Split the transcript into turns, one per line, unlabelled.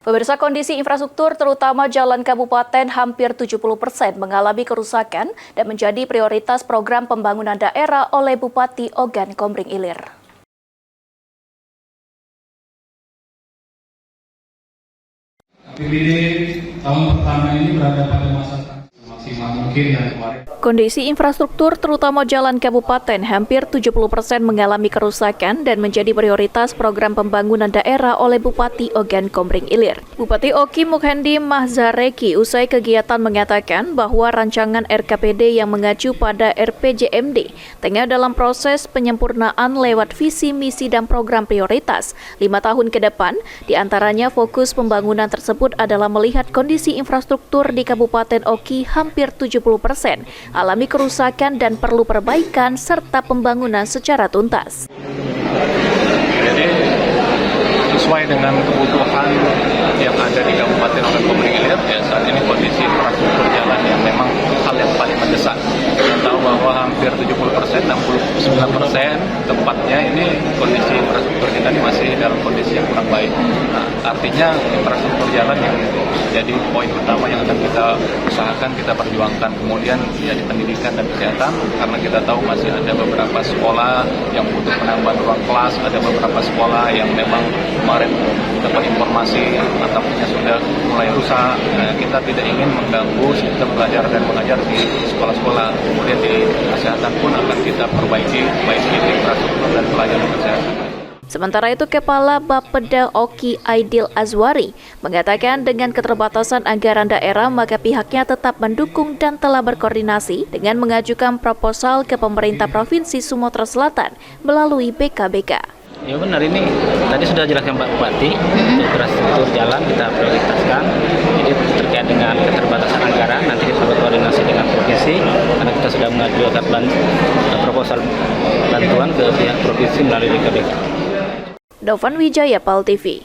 Pemirsa, kondisi infrastruktur terutama jalan kabupaten hampir 70% mengalami kerusakan dan menjadi prioritas program pembangunan daerah oleh Bupati Ogan Komering Ilir.
APBD tahun pertama ini berada pada masa maksimal mungkin yang kemarin.
Kondisi infrastruktur terutama jalan kabupaten hampir 70% mengalami kerusakan dan menjadi prioritas program pembangunan daerah oleh Bupati Ogan Komering Ilir. Bupati Oki Mukhendi Mahzareki usai kegiatan mengatakan bahwa rancangan RKPD yang mengacu pada RPJMD tengah dalam proses penyempurnaan lewat visi, misi, dan program prioritas 5 tahun ke depan. Di antaranya fokus pembangunan tersebut adalah melihat kondisi infrastruktur di Kabupaten Oki hampir 70% alami kerusakan dan perlu perbaikan serta pembangunan secara tuntas.
Jadi sesuai dengan kebutuhan yang ada di Kabupaten Ogan Komering Ilir, ya saat ini kondisi infrastruktur jalan yang memang hal yang paling mendesak. Kita tahu bahwa hampir 70%, 69% tepatnya ini kondisi infrastruktur kita ini masih dalam kondisi yang kurang baik. Nah, artinya infrastruktur jalan yang jadi poin utama yang akan kita usahakan, kita perjuangkan. Kemudian ya di pendidikan dan kesehatan, karena kita tahu masih ada beberapa sekolah yang butuh penambahan ruang kelas, ada beberapa sekolah yang memang kemarin dapat informasi atapnya sudah mulai rusak. Nah, kita tidak ingin mengganggu sistem belajar dan mengajar di sekolah-sekolah. Kemudian di kesehatan pun akan kita perbaiki, baik di infrastruktur dan pelayanan kesehatan.
Sementara itu, Kepala Bapeda Oki Aidil Azwari mengatakan dengan keterbatasan anggaran daerah maka pihaknya tetap mendukung dan telah berkoordinasi dengan mengajukan proposal ke pemerintah Provinsi Sumatera Selatan melalui BKBK.
Ya benar, ini tadi sudah jelaskan Pak Bupati, infrastruktur jalan kita prioritaskan. Jadi terkait dengan keterbatasan anggaran, nanti kita berkoordinasi dengan provinsi, karena kita sudah mengajukan proposal bantuan ke pihak provinsi melalui BKBK.
Dovan Wijaya, PAL TV.